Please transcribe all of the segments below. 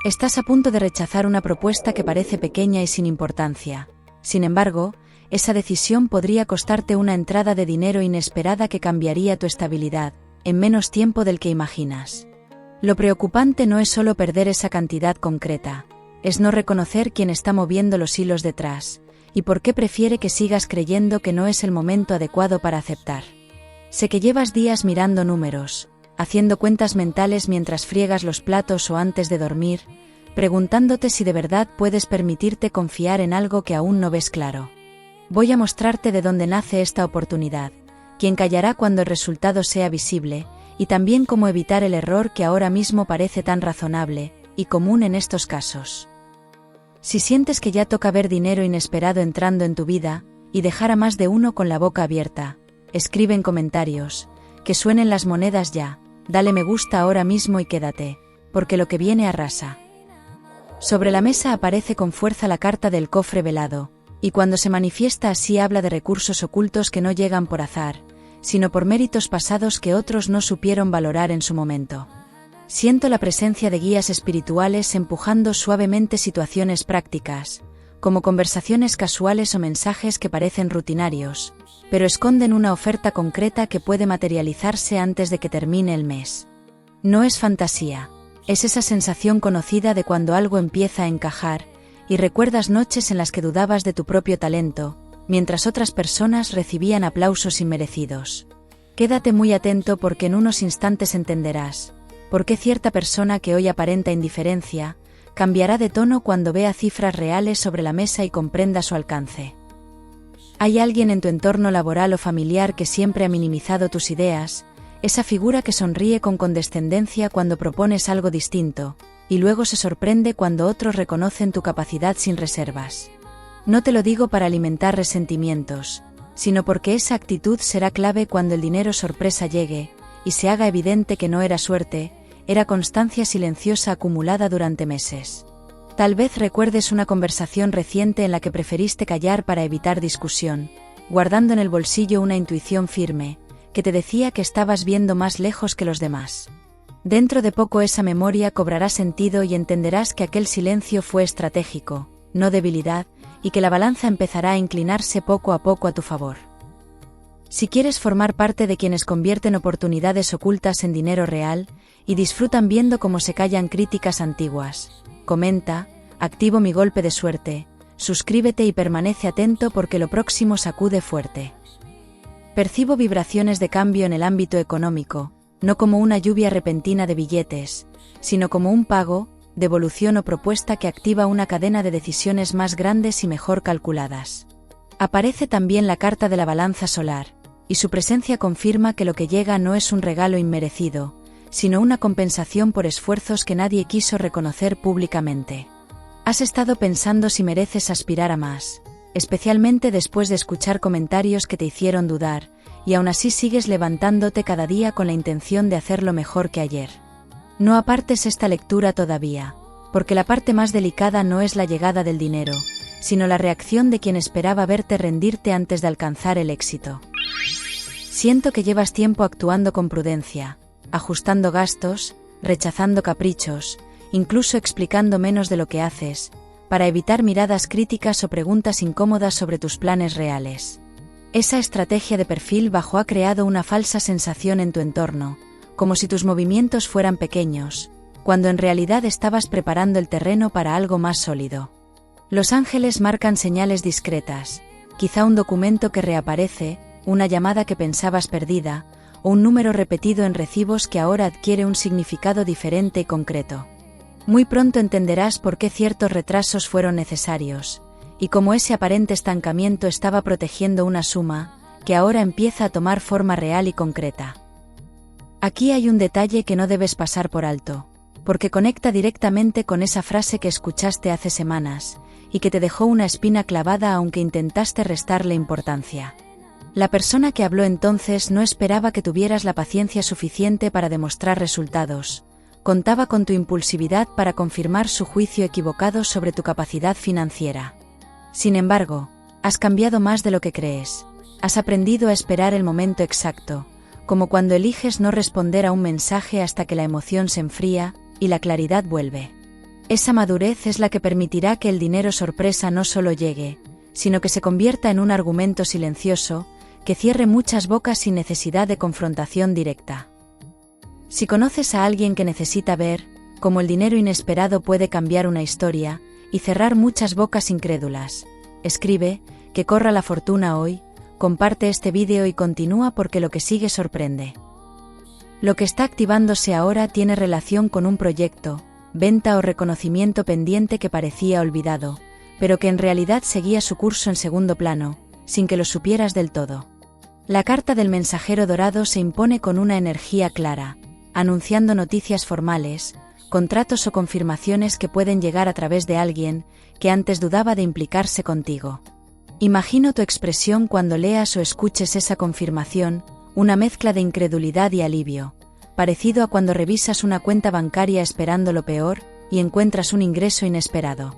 Estás a punto de rechazar una propuesta que parece pequeña y sin importancia. Sin embargo, esa decisión podría costarte una entrada de dinero inesperada que cambiaría tu estabilidad, en menos tiempo del que imaginas. Lo preocupante no es solo perder esa cantidad concreta, es no reconocer quién está moviendo los hilos detrás, y por qué prefiere que sigas creyendo que no es el momento adecuado para aceptar. Sé que llevas días mirando números, haciendo cuentas mentales mientras friegas los platos o antes de dormir, preguntándote si de verdad puedes permitirte confiar en algo que aún no ves claro. Voy a mostrarte de dónde nace esta oportunidad, quién callará cuando el resultado sea visible, y también cómo evitar el error que ahora mismo parece tan razonable y común en estos casos. Si sientes que ya toca ver dinero inesperado entrando en tu vida, y dejar a más de uno con la boca abierta, escribe en comentarios, que suenen las monedas ya, dale me gusta ahora mismo y quédate, porque lo que viene arrasa. Sobre la mesa aparece con fuerza la carta del cofre velado, y cuando se manifiesta así habla de recursos ocultos que no llegan por azar, sino por méritos pasados que otros no supieron valorar en su momento. Siento la presencia de guías espirituales empujando suavemente situaciones prácticas, como conversaciones casuales o mensajes que parecen rutinarios, pero esconden una oferta concreta que puede materializarse antes de que termine el mes. No es fantasía, es esa sensación conocida de cuando algo empieza a encajar, y recuerdas noches en las que dudabas de tu propio talento, mientras otras personas recibían aplausos inmerecidos. Quédate muy atento porque en unos instantes entenderás por qué cierta persona que hoy aparenta indiferencia, cambiará de tono cuando vea cifras reales sobre la mesa y comprenda su alcance. ¿Hay alguien en tu entorno laboral o familiar que siempre ha minimizado tus ideas, esa figura que sonríe con condescendencia cuando propones algo distinto, y luego se sorprende cuando otros reconocen tu capacidad sin reservas? No te lo digo para alimentar resentimientos, sino porque esa actitud será clave cuando el dinero sorpresa llegue, y se haga evidente que no era suerte, era constancia silenciosa acumulada durante meses. Tal vez recuerdes una conversación reciente en la que preferiste callar para evitar discusión, guardando en el bolsillo una intuición firme, que te decía que estabas viendo más lejos que los demás. Dentro de poco esa memoria cobrará sentido y entenderás que aquel silencio fue estratégico, no debilidad, y que la balanza empezará a inclinarse poco a poco a tu favor. Si quieres formar parte de quienes convierten oportunidades ocultas en dinero real, y disfrutan viendo cómo se callan críticas antiguas, comenta, activo mi golpe de suerte, suscríbete y permanece atento porque lo próximo sacude fuerte. Percibo vibraciones de cambio en el ámbito económico, no como una lluvia repentina de billetes, sino como un pago, devolución o propuesta que activa una cadena de decisiones más grandes y mejor calculadas. Aparece también la carta de la balanza solar, y su presencia confirma que lo que llega no es un regalo inmerecido, sino una compensación por esfuerzos que nadie quiso reconocer públicamente. Has estado pensando si mereces aspirar a más, especialmente después de escuchar comentarios que te hicieron dudar, y aún así sigues levantándote cada día con la intención de hacerlo mejor que ayer. No apartes esta lectura todavía, porque la parte más delicada no es la llegada del dinero, sino la reacción de quien esperaba verte rendirte antes de alcanzar el éxito. Siento que llevas tiempo actuando con prudencia, ajustando gastos, rechazando caprichos, incluso explicando menos de lo que haces, para evitar miradas críticas o preguntas incómodas sobre tus planes reales. Esa estrategia de perfil bajo ha creado una falsa sensación en tu entorno, como si tus movimientos fueran pequeños, cuando en realidad estabas preparando el terreno para algo más sólido. Los ángeles marcan señales discretas, quizá un documento que reaparece, una llamada que pensabas perdida, o un número repetido en recibos que ahora adquiere un significado diferente y concreto. Muy pronto entenderás por qué ciertos retrasos fueron necesarios, y cómo ese aparente estancamiento estaba protegiendo una suma, que ahora empieza a tomar forma real y concreta. Aquí hay un detalle que no debes pasar por alto, porque conecta directamente con esa frase que escuchaste hace semanas, y que te dejó una espina clavada aunque intentaste restarle importancia. La persona que habló entonces no esperaba que tuvieras la paciencia suficiente para demostrar resultados, contaba con tu impulsividad para confirmar su juicio equivocado sobre tu capacidad financiera. Sin embargo, has cambiado más de lo que crees, has aprendido a esperar el momento exacto, como cuando eliges no responder a un mensaje hasta que la emoción se enfría y la claridad vuelve. Esa madurez es la que permitirá que el dinero sorpresa no solo llegue, sino que se convierta en un argumento silencioso, que cierre muchas bocas sin necesidad de confrontación directa. Si conoces a alguien que necesita ver cómo el dinero inesperado puede cambiar una historia y cerrar muchas bocas incrédulas, escribe, que corra la fortuna hoy, comparte este vídeo y continúa porque lo que sigue sorprende. Lo que está activándose ahora tiene relación con un proyecto, venta o reconocimiento pendiente que parecía olvidado, pero que en realidad seguía su curso en segundo plano, sin que lo supieras del todo. La carta del mensajero dorado se impone con una energía clara, anunciando noticias formales, contratos o confirmaciones que pueden llegar a través de alguien que antes dudaba de implicarse contigo. Imagino tu expresión cuando leas o escuches esa confirmación, una mezcla de incredulidad y alivio, parecido a cuando revisas una cuenta bancaria esperando lo peor y encuentras un ingreso inesperado.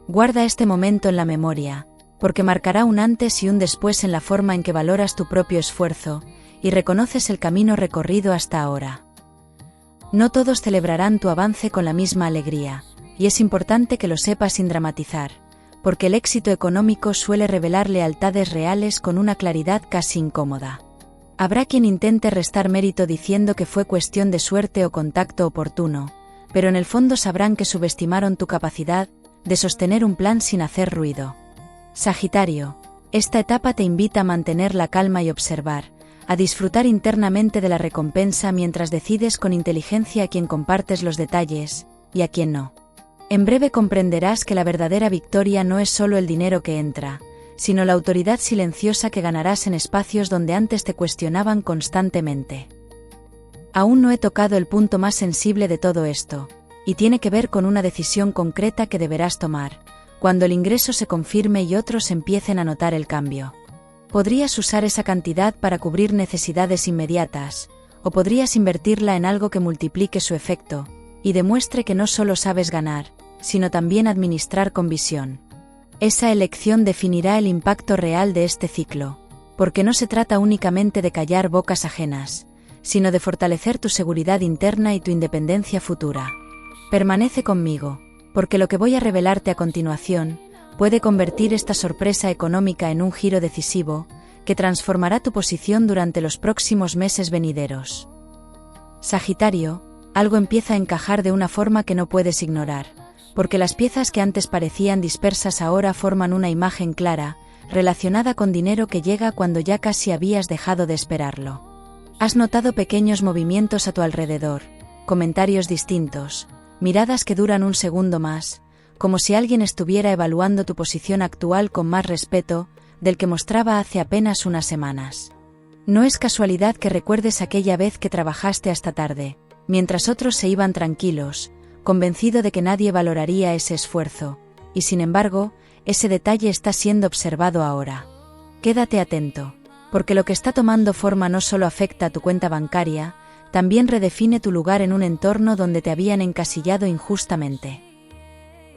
Guarda este momento en la memoria, porque marcará un antes y un después en la forma en que valoras tu propio esfuerzo y reconoces el camino recorrido hasta ahora. No todos celebrarán tu avance con la misma alegría, y es importante que lo sepas sin dramatizar, porque el éxito económico suele revelar lealtades reales con una claridad casi incómoda. Habrá quien intente restar mérito diciendo que fue cuestión de suerte o contacto oportuno, pero en el fondo sabrán que subestimaron tu capacidad de sostener un plan sin hacer ruido. Sagitario, esta etapa te invita a mantener la calma y observar, a disfrutar internamente de la recompensa mientras decides con inteligencia a quién compartes los detalles, y a quién no. En breve comprenderás que la verdadera victoria no es solo el dinero que entra, sino la autoridad silenciosa que ganarás en espacios donde antes te cuestionaban constantemente. Aún no he tocado el punto más sensible de todo esto, y tiene que ver con una decisión concreta que deberás tomar, cuando el ingreso se confirme y otros empiecen a notar el cambio. Podrías usar esa cantidad para cubrir necesidades inmediatas, o podrías invertirla en algo que multiplique su efecto, y demuestre que no solo sabes ganar, sino también administrar con visión. Esa elección definirá el impacto real de este ciclo, porque no se trata únicamente de callar bocas ajenas, sino de fortalecer tu seguridad interna y tu independencia futura. Permanece conmigo, porque lo que voy a revelarte a continuación puede convertir esta sorpresa económica en un giro decisivo, que transformará tu posición durante los próximos meses venideros. Sagitario, algo empieza a encajar de una forma que no puedes ignorar, porque las piezas que antes parecían dispersas ahora forman una imagen clara, relacionada con dinero que llega cuando ya casi habías dejado de esperarlo. Has notado pequeños movimientos a tu alrededor, comentarios distintos, miradas que duran un segundo más, como si alguien estuviera evaluando tu posición actual con más respeto del que mostraba hace apenas unas semanas. No es casualidad que recuerdes aquella vez que trabajaste hasta tarde, mientras otros se iban tranquilos, convencido de que nadie valoraría ese esfuerzo, y sin embargo, ese detalle está siendo observado ahora. Quédate atento, porque lo que está tomando forma no solo afecta a tu cuenta bancaria, también redefine tu lugar en un entorno donde te habían encasillado injustamente.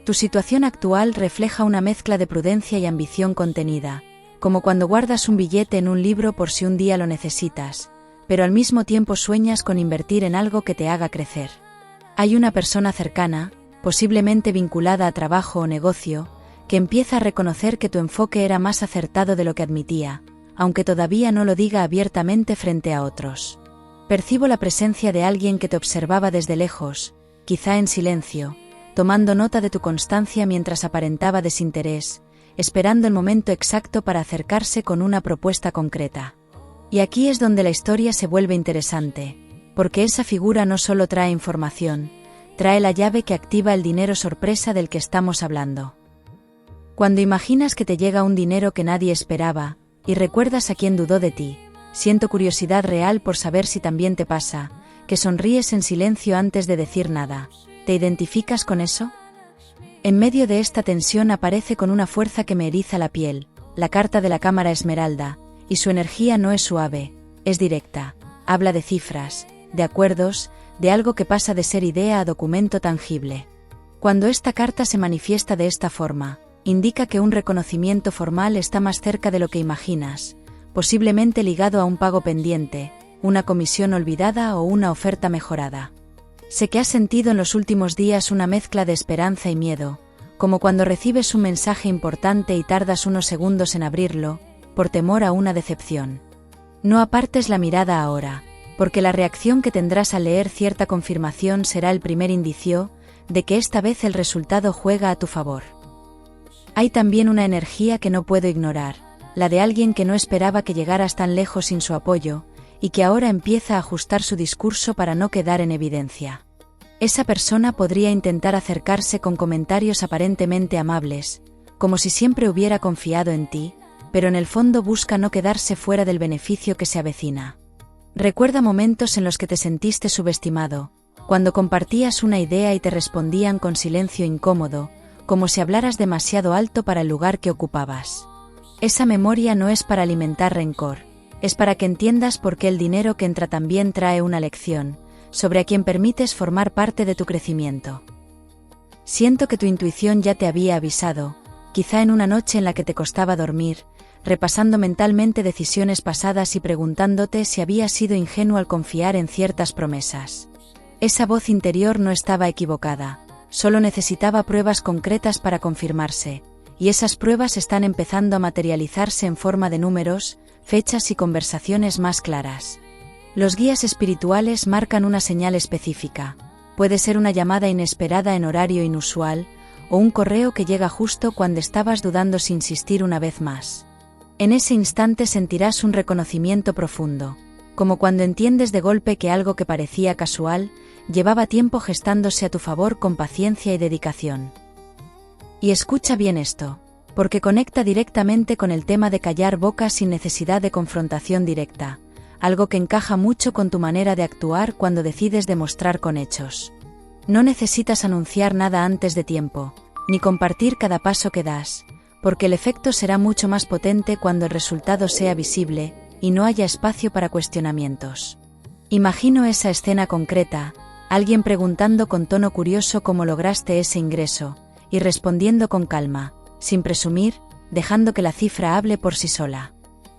Tu situación actual refleja una mezcla de prudencia y ambición contenida, como cuando guardas un billete en un libro por si un día lo necesitas, pero al mismo tiempo sueñas con invertir en algo que te haga crecer. Hay una persona cercana, posiblemente vinculada a trabajo o negocio, que empieza a reconocer que tu enfoque era más acertado de lo que admitía, aunque todavía no lo diga abiertamente frente a otros. Percibo la presencia de alguien que te observaba desde lejos, quizá en silencio, tomando nota de tu constancia mientras aparentaba desinterés, esperando el momento exacto para acercarse con una propuesta concreta. Y aquí es donde la historia se vuelve interesante, porque esa figura no solo trae información, trae la llave que activa el dinero sorpresa del que estamos hablando. Cuando imaginas que te llega un dinero que nadie esperaba, y recuerdas a quien dudó de ti, siento curiosidad real por saber si también te pasa, que sonríes en silencio antes de decir nada. ¿Te identificas con eso? En medio de esta tensión aparece con una fuerza que me eriza la piel, la carta de la cámara esmeralda, y su energía no es suave, es directa, habla de cifras, de acuerdos, de algo que pasa de ser idea a documento tangible. Cuando esta carta se manifiesta de esta forma, indica que un reconocimiento formal está más cerca de lo que imaginas, posiblemente ligado a un pago pendiente, una comisión olvidada o una oferta mejorada. Sé que has sentido en los últimos días una mezcla de esperanza y miedo, como cuando recibes un mensaje importante y tardas unos segundos en abrirlo, por temor a una decepción. No apartes la mirada ahora, porque la reacción que tendrás al leer cierta confirmación será el primer indicio de que esta vez el resultado juega a tu favor. Hay también una energía que no puedo ignorar, la de alguien que no esperaba que llegaras tan lejos sin su apoyo, y que ahora empieza a ajustar su discurso para no quedar en evidencia. Esa persona podría intentar acercarse con comentarios aparentemente amables, como si siempre hubiera confiado en ti, pero en el fondo busca no quedarse fuera del beneficio que se avecina. Recuerda momentos en los que te sentiste subestimado, cuando compartías una idea y te respondían con silencio incómodo, como si hablaras demasiado alto para el lugar que ocupabas. Esa memoria no es para alimentar rencor, es para que entiendas por qué el dinero que entra también trae una lección, sobre a quien permites formar parte de tu crecimiento. Siento que tu intuición ya te había avisado, quizá en una noche en la que te costaba dormir, repasando mentalmente decisiones pasadas y preguntándote si habías sido ingenuo al confiar en ciertas promesas. Esa voz interior no estaba equivocada, solo necesitaba pruebas concretas para confirmarse, y esas pruebas están empezando a materializarse en forma de números, fechas y conversaciones más claras. Los guías espirituales marcan una señal específica. Puede ser una llamada inesperada en horario inusual, o un correo que llega justo cuando estabas dudando si insistir una vez más. En ese instante sentirás un reconocimiento profundo, como cuando entiendes de golpe que algo que parecía casual, llevaba tiempo gestándose a tu favor con paciencia y dedicación. Y escucha bien esto, porque conecta directamente con el tema de callar bocas sin necesidad de confrontación directa, algo que encaja mucho con tu manera de actuar cuando decides demostrar con hechos. No necesitas anunciar nada antes de tiempo, ni compartir cada paso que das, porque el efecto será mucho más potente cuando el resultado sea visible y no haya espacio para cuestionamientos. Imagino esa escena concreta, alguien preguntando con tono curioso cómo lograste ese ingreso, y respondiendo con calma, sin presumir, dejando que la cifra hable por sí sola.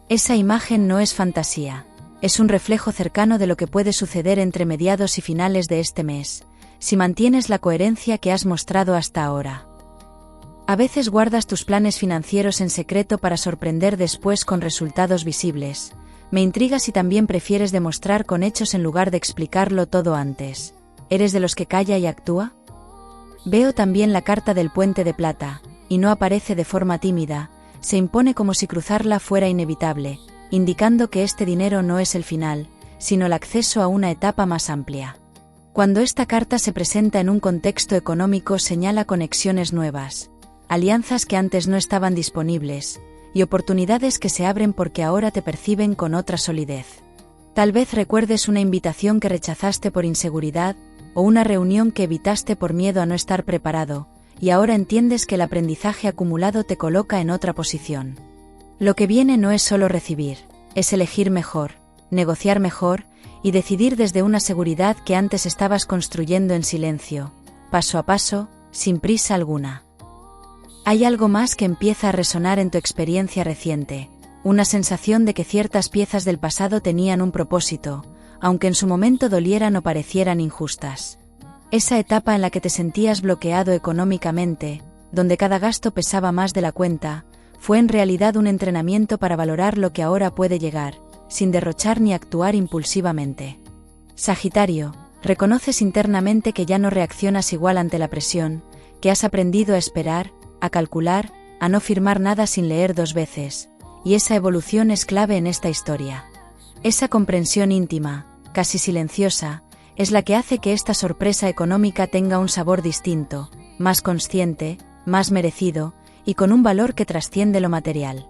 Esa imagen no es fantasía, es un reflejo cercano de lo que puede suceder entre mediados y finales de este mes, si mantienes la coherencia que has mostrado hasta ahora. A veces guardas tus planes financieros en secreto para sorprender después con resultados visibles. Me intriga si también prefieres demostrar con hechos en lugar de explicarlo todo antes. ¿Eres de los que calla y actúa? Veo también la carta del puente de plata, y no aparece de forma tímida, se impone como si cruzarla fuera inevitable, indicando que este dinero no es el final, sino el acceso a una etapa más amplia. Cuando esta carta se presenta en un contexto económico señala conexiones nuevas, alianzas que antes no estaban disponibles, y oportunidades que se abren porque ahora te perciben con otra solidez. Tal vez recuerdes una invitación que rechazaste por inseguridad, o una reunión que evitaste por miedo a no estar preparado, y ahora entiendes que el aprendizaje acumulado te coloca en otra posición. Lo que viene no es solo recibir, es elegir mejor, negociar mejor, y decidir desde una seguridad que antes estabas construyendo en silencio, paso a paso, sin prisa alguna. Hay algo más que empieza a resonar en tu experiencia reciente, una sensación de que ciertas piezas del pasado tenían un propósito, aunque en su momento dolieran o parecieran injustas. Esa etapa en la que te sentías bloqueado económicamente, donde cada gasto pesaba más de la cuenta, fue en realidad un entrenamiento para valorar lo que ahora puede llegar, sin derrochar ni actuar impulsivamente. Sagitario, reconoces internamente que ya no reaccionas igual ante la presión, que has aprendido a esperar, a calcular, a no firmar nada sin leer dos veces, y esa evolución es clave en esta historia. Esa comprensión íntima, casi silenciosa, es la que hace que esta sorpresa económica tenga un sabor distinto, más consciente, más merecido, y con un valor que trasciende lo material.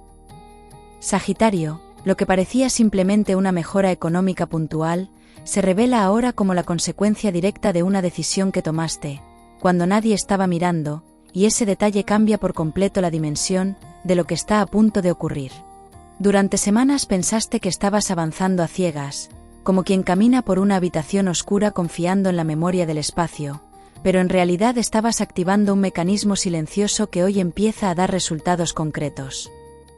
Sagitario, lo que parecía simplemente una mejora económica puntual, se revela ahora como la consecuencia directa de una decisión que tomaste, cuando nadie estaba mirando, y ese detalle cambia por completo la dimensión de lo que está a punto de ocurrir. Durante semanas pensaste que estabas avanzando a ciegas, como quien camina por una habitación oscura confiando en la memoria del espacio, pero en realidad estabas activando un mecanismo silencioso que hoy empieza a dar resultados concretos.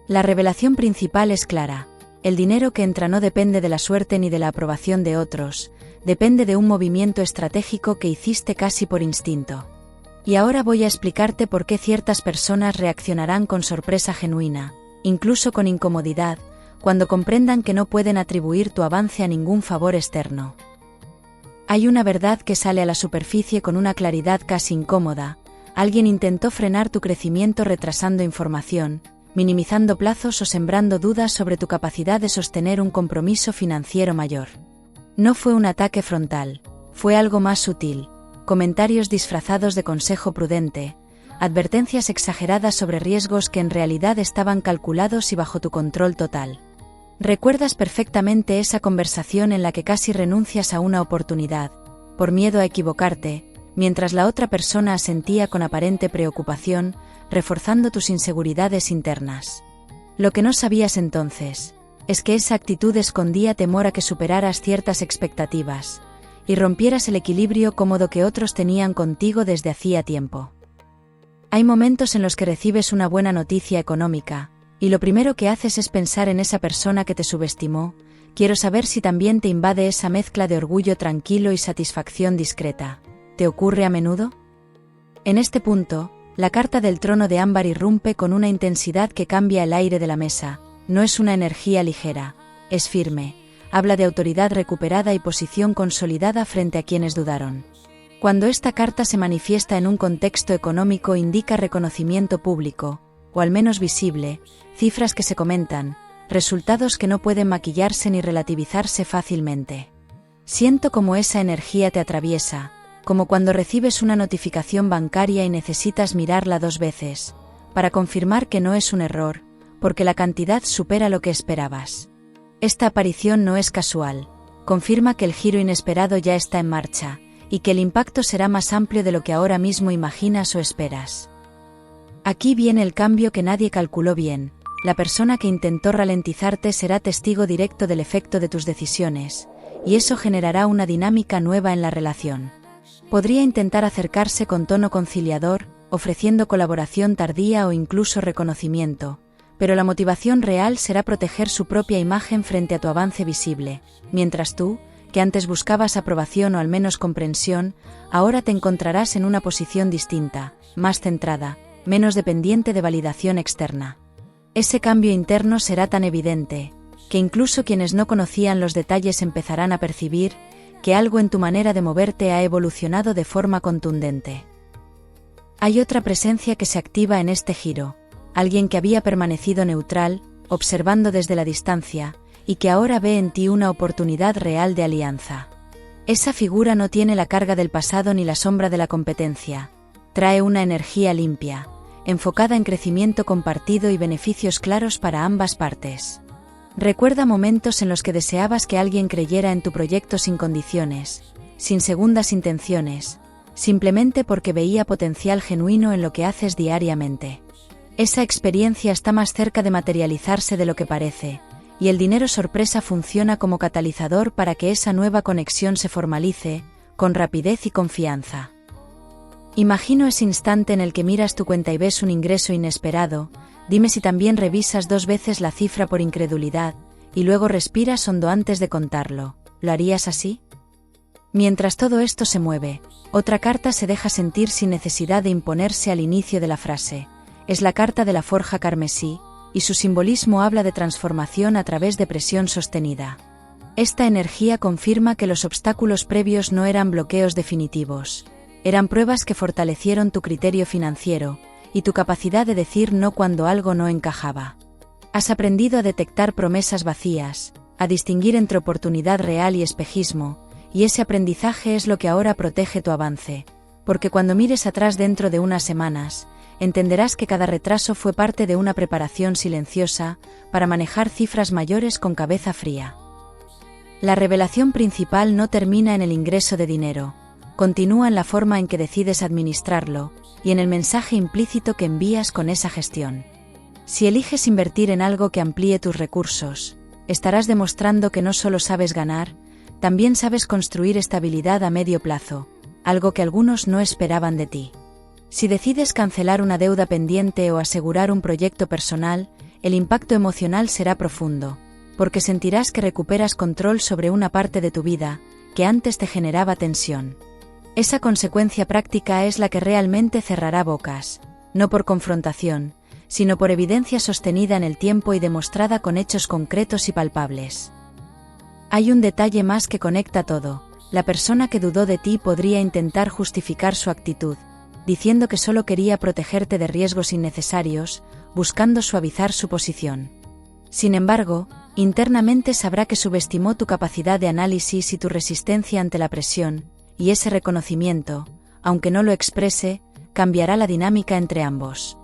La revelación principal es clara: el dinero que entra no depende de la suerte ni de la aprobación de otros, depende de un movimiento estratégico que hiciste casi por instinto. Y ahora voy a explicarte por qué ciertas personas reaccionarán con sorpresa genuina, incluso con incomodidad, cuando comprendan que no pueden atribuir tu avance a ningún favor externo. Hay una verdad que sale a la superficie con una claridad casi incómoda. Alguien intentó frenar tu crecimiento retrasando información, minimizando plazos o sembrando dudas sobre tu capacidad de sostener un compromiso financiero mayor. No fue un ataque frontal, fue algo más sutil, comentarios disfrazados de consejo prudente, advertencias exageradas sobre riesgos que en realidad estaban calculados y bajo tu control total. ¿Recuerdas perfectamente esa conversación en la que casi renuncias a una oportunidad, por miedo a equivocarte, mientras la otra persona asentía con aparente preocupación, reforzando tus inseguridades internas? Lo que no sabías entonces es que esa actitud escondía temor a que superaras ciertas expectativas y rompieras el equilibrio cómodo que otros tenían contigo desde hacía tiempo. Hay momentos en los que recibes una buena noticia económica, y lo primero que haces es pensar en esa persona que te subestimó. Quiero saber si también te invade esa mezcla de orgullo tranquilo y satisfacción discreta. ¿Te ocurre a menudo? En este punto, la carta del trono de ámbar irrumpe con una intensidad que cambia el aire de la mesa. No es una energía ligera, es firme, habla de autoridad recuperada y posición consolidada frente a quienes dudaron. Cuando esta carta se manifiesta en un contexto económico indica reconocimiento público, o al menos visible, cifras que se comentan, resultados que no pueden maquillarse ni relativizarse fácilmente. Siento cómo esa energía te atraviesa, como cuando recibes una notificación bancaria y necesitas mirarla 2 veces, para confirmar que no es un error, porque la cantidad supera lo que esperabas. Esta aparición no es casual, confirma que el giro inesperado ya está en marcha, y que el impacto será más amplio de lo que ahora mismo imaginas o esperas. Aquí viene el cambio que nadie calculó bien. La persona que intentó ralentizarte será testigo directo del efecto de tus decisiones, y eso generará una dinámica nueva en la relación. Podría intentar acercarse con tono conciliador, ofreciendo colaboración tardía o incluso reconocimiento, pero la motivación real será proteger su propia imagen frente a tu avance visible, mientras tú, que antes buscabas aprobación o al menos comprensión, ahora te encontrarás en una posición distinta, más centrada, menos dependiente de validación externa. Ese cambio interno será tan evidente, que incluso quienes no conocían los detalles empezarán a percibir que algo en tu manera de moverte ha evolucionado de forma contundente. Hay otra presencia que se activa en este giro, alguien que había permanecido neutral, observando desde la distancia, y que ahora ve en ti una oportunidad real de alianza. Esa figura no tiene la carga del pasado ni la sombra de la competencia. Trae una energía limpia, enfocada en crecimiento compartido y beneficios claros para ambas partes. Recuerda momentos en los que deseabas que alguien creyera en tu proyecto sin condiciones, sin segundas intenciones, simplemente porque veía potencial genuino en lo que haces diariamente. Esa experiencia está más cerca de materializarse de lo que parece, y el dinero sorpresa funciona como catalizador para que esa nueva conexión se formalice, con rapidez y confianza. Imagino ese instante en el que miras tu cuenta y ves un ingreso inesperado. Dime si también revisas 2 veces la cifra por incredulidad, y luego respiras hondo antes de contarlo. ¿Lo harías así? Mientras todo esto se mueve, otra carta se deja sentir sin necesidad de imponerse al inicio de la frase. Es la carta de la forja carmesí, y su simbolismo habla de transformación a través de presión sostenida. Esta energía confirma que los obstáculos previos no eran bloqueos definitivos. Eran pruebas que fortalecieron tu criterio financiero, y tu capacidad de decir no cuando algo no encajaba. Has aprendido a detectar promesas vacías, a distinguir entre oportunidad real y espejismo, y ese aprendizaje es lo que ahora protege tu avance, porque cuando mires atrás dentro de unas semanas, entenderás que cada retraso fue parte de una preparación silenciosa para manejar cifras mayores con cabeza fría. La revelación principal no termina en el ingreso de dinero, continúa en la forma en que decides administrarlo, y en el mensaje implícito que envías con esa gestión. Si eliges invertir en algo que amplíe tus recursos, estarás demostrando que no solo sabes ganar, también sabes construir estabilidad a medio plazo, algo que algunos no esperaban de ti. Si decides cancelar una deuda pendiente o asegurar un proyecto personal, el impacto emocional será profundo, porque sentirás que recuperas control sobre una parte de tu vida, que antes te generaba tensión. Esa consecuencia práctica es la que realmente cerrará bocas, no por confrontación, sino por evidencia sostenida en el tiempo y demostrada con hechos concretos y palpables. Hay un detalle más que conecta todo. La persona que dudó de ti podría intentar justificar su actitud, diciendo que solo quería protegerte de riesgos innecesarios, buscando suavizar su posición. Sin embargo, internamente sabrá que subestimó tu capacidad de análisis y tu resistencia ante la presión, y ese reconocimiento, aunque no lo exprese, cambiará la dinámica entre ambos.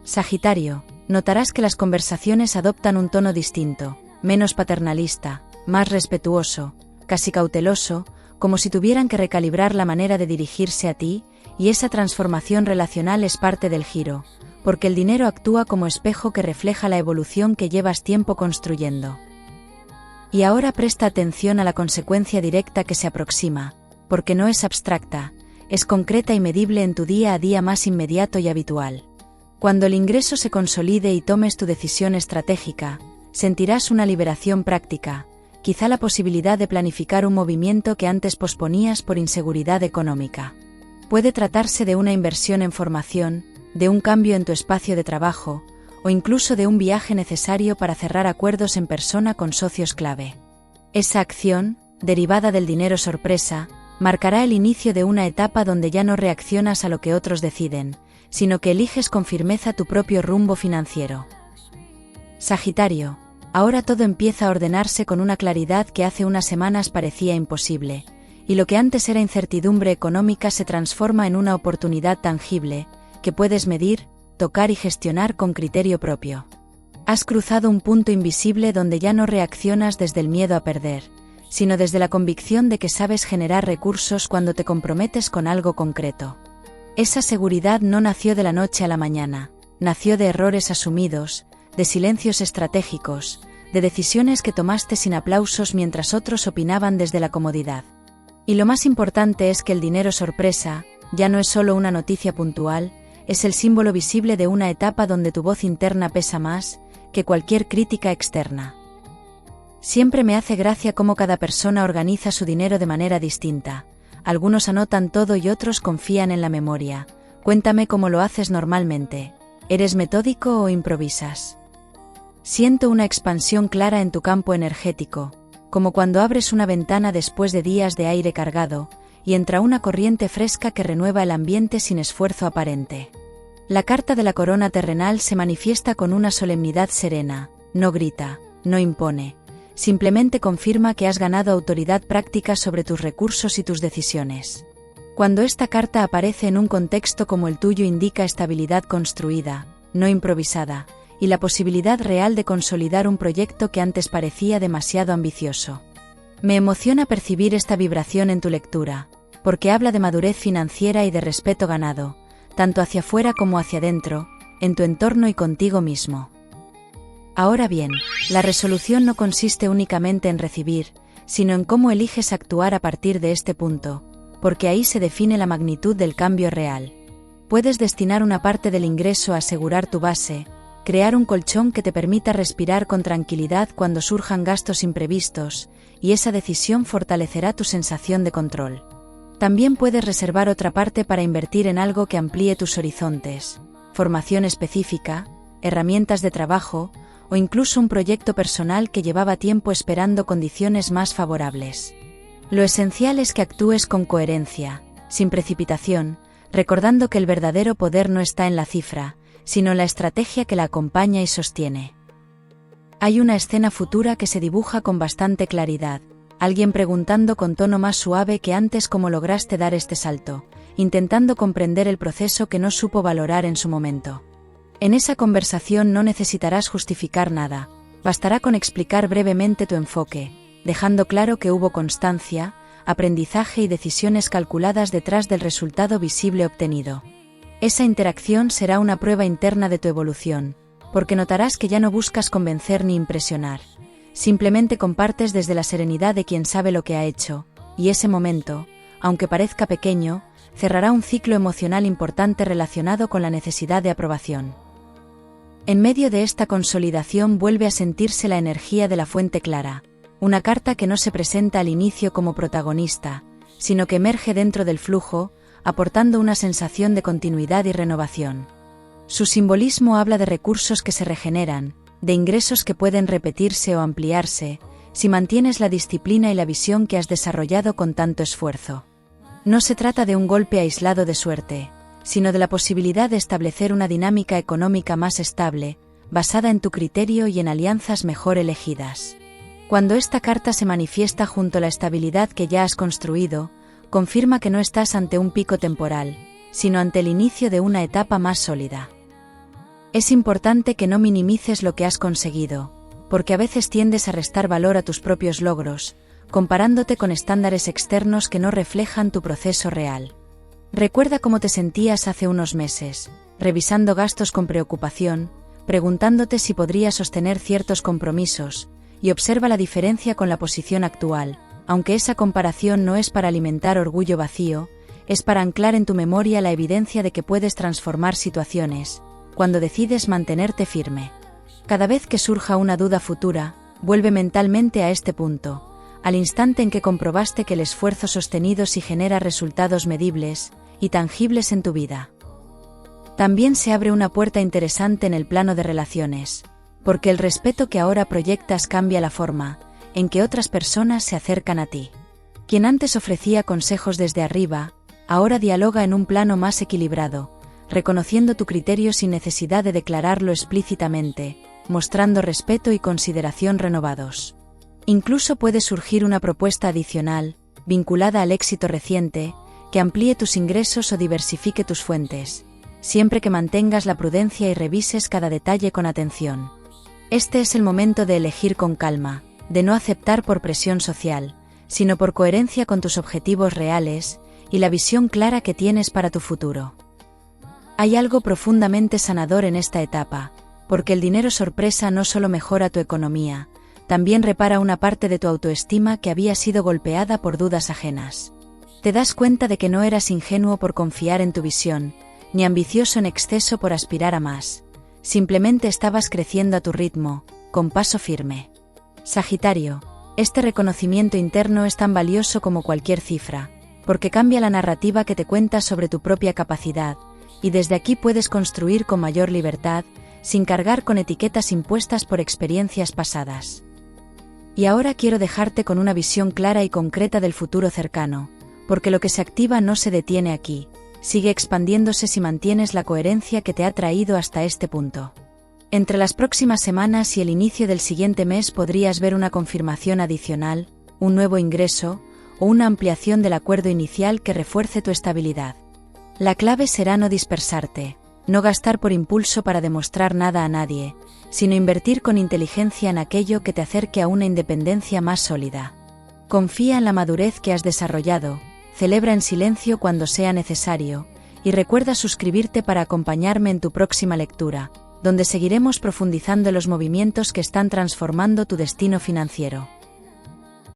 Sagitario, notarás que las conversaciones adoptan un tono distinto, menos paternalista, más respetuoso, casi cauteloso, como si tuvieran que recalibrar la manera de dirigirse a ti, y esa transformación relacional es parte del giro, porque el dinero actúa como espejo que refleja la evolución que llevas tiempo construyendo. Y ahora presta atención a la consecuencia directa que se aproxima, porque no es abstracta, es concreta y medible en tu día a día más inmediato y habitual. Cuando el ingreso se consolide y tomes tu decisión estratégica, sentirás una liberación práctica, quizá la posibilidad de planificar un movimiento que antes posponías por inseguridad económica. Puede tratarse de una inversión en formación, de un cambio en tu espacio de trabajo, o incluso de un viaje necesario para cerrar acuerdos en persona con socios clave. Esa acción, derivada del dinero sorpresa, marcará el inicio de una etapa donde ya no reaccionas a lo que otros deciden, sino que eliges con firmeza tu propio rumbo financiero. Sagitario, ahora todo empieza a ordenarse con una claridad que hace unas semanas parecía imposible, y lo que antes era incertidumbre económica se transforma en una oportunidad tangible, que puedes medir, tocar y gestionar con criterio propio. Has cruzado un punto invisible donde ya no reaccionas desde el miedo a perder, sino desde la convicción de que sabes generar recursos cuando te comprometes con algo concreto. Esa seguridad no nació de la noche a la mañana, nació de errores asumidos, de silencios estratégicos, de decisiones que tomaste sin aplausos mientras otros opinaban desde la comodidad. Y lo más importante es que el dinero sorpresa, ya no es solo una noticia puntual, es el símbolo visible de una etapa donde tu voz interna pesa más que cualquier crítica externa. Siempre me hace gracia cómo cada persona organiza su dinero de manera distinta. Algunos anotan todo y otros confían en la memoria. Cuéntame cómo lo haces normalmente. ¿Eres metódico o improvisas? Siento una expansión clara en tu campo energético, como cuando abres una ventana después de días de aire cargado, y entra una corriente fresca que renueva el ambiente sin esfuerzo aparente. La carta de la corona terrenal se manifiesta con una solemnidad serena, no grita, no impone, simplemente confirma que has ganado autoridad práctica sobre tus recursos y tus decisiones. Cuando esta carta aparece en un contexto como el tuyo indica estabilidad construida, no improvisada, y la posibilidad real de consolidar un proyecto que antes parecía demasiado ambicioso. Me emociona percibir esta vibración en tu lectura, porque habla de madurez financiera y de respeto ganado, tanto hacia afuera como hacia adentro, en tu entorno y contigo mismo. Ahora bien, la resolución no consiste únicamente en recibir, sino en cómo eliges actuar a partir de este punto, porque ahí se define la magnitud del cambio real. Puedes destinar una parte del ingreso a asegurar tu base, crear un colchón que te permita respirar con tranquilidad cuando surjan gastos imprevistos, y esa decisión fortalecerá tu sensación de control. También puedes reservar otra parte para invertir en algo que amplíe tus horizontes, formación específica, herramientas de trabajo, o incluso un proyecto personal que llevaba tiempo esperando condiciones más favorables. Lo esencial es que actúes con coherencia, sin precipitación, recordando que el verdadero poder no está en la cifra, sino en la estrategia que la acompaña y sostiene. Hay una escena futura que se dibuja con bastante claridad, alguien preguntando con tono más suave que antes cómo lograste dar este salto, intentando comprender el proceso que no supo valorar en su momento. En esa conversación no necesitarás justificar nada, bastará con explicar brevemente tu enfoque, dejando claro que hubo constancia, aprendizaje y decisiones calculadas detrás del resultado visible obtenido. Esa interacción será una prueba interna de tu evolución, porque notarás que ya no buscas convencer ni impresionar, simplemente compartes desde la serenidad de quien sabe lo que ha hecho, y ese momento, aunque parezca pequeño, cerrará un ciclo emocional importante relacionado con la necesidad de aprobación. En medio de esta consolidación vuelve a sentirse la energía de la fuente clara, una carta que no se presenta al inicio como protagonista, sino que emerge dentro del flujo, aportando una sensación de continuidad y renovación. Su simbolismo habla de recursos que se regeneran, de ingresos que pueden repetirse o ampliarse, si mantienes la disciplina y la visión que has desarrollado con tanto esfuerzo. No se trata de un golpe aislado de suerte, sino de la posibilidad de establecer una dinámica económica más estable, basada en tu criterio y en alianzas mejor elegidas. Cuando esta carta se manifiesta junto a la estabilidad que ya has construido, confirma que no estás ante un pico temporal, sino ante el inicio de una etapa más sólida. Es importante que no minimices lo que has conseguido, porque a veces tiendes a restar valor a tus propios logros, comparándote con estándares externos que no reflejan tu proceso real. Recuerda cómo te sentías hace unos meses, revisando gastos con preocupación, preguntándote si podrías sostener ciertos compromisos, y observa la diferencia con la posición actual, aunque esa comparación no es para alimentar orgullo vacío, es para anclar en tu memoria la evidencia de que puedes transformar situaciones, cuando decides mantenerte firme. Cada vez que surja una duda futura, vuelve mentalmente a este punto, al instante en que comprobaste que el esfuerzo sostenido sí genera resultados medibles y tangibles en tu vida. También se abre una puerta interesante en el plano de relaciones, porque el respeto que ahora proyectas cambia la forma en que otras personas se acercan a ti. Quien antes ofrecía consejos desde arriba, ahora dialoga en un plano más equilibrado, reconociendo tu criterio sin necesidad de declararlo explícitamente, mostrando respeto y consideración renovados. Incluso puede surgir una propuesta adicional, vinculada al éxito reciente, que amplíe tus ingresos o diversifique tus fuentes, siempre que mantengas la prudencia y revises cada detalle con atención. Este es el momento de elegir con calma, de no aceptar por presión social, sino por coherencia con tus objetivos reales y la visión clara que tienes para tu futuro. Hay algo profundamente sanador en esta etapa, porque el dinero sorpresa no solo mejora tu economía, también repara una parte de tu autoestima que había sido golpeada por dudas ajenas. Te das cuenta de que no eras ingenuo por confiar en tu visión, ni ambicioso en exceso por aspirar a más. Simplemente estabas creciendo a tu ritmo, con paso firme. Sagitario, este reconocimiento interno es tan valioso como cualquier cifra, porque cambia la narrativa que te cuentas sobre tu propia capacidad, y desde aquí puedes construir con mayor libertad, sin cargar con etiquetas impuestas por experiencias pasadas. Y ahora quiero dejarte con una visión clara y concreta del futuro cercano, porque lo que se activa no se detiene aquí, sigue expandiéndose si mantienes la coherencia que te ha traído hasta este punto. Entre las próximas semanas y el inicio del siguiente mes podrías ver una confirmación adicional, un nuevo ingreso, o una ampliación del acuerdo inicial que refuerce tu estabilidad. La clave será no dispersarte, no gastar por impulso para demostrar nada a nadie, sino invertir con inteligencia en aquello que te acerque a una independencia más sólida. Confía en la madurez que has desarrollado, celebra en silencio cuando sea necesario, y recuerda suscribirte para acompañarme en tu próxima lectura, donde seguiremos profundizando en los movimientos que están transformando tu destino financiero.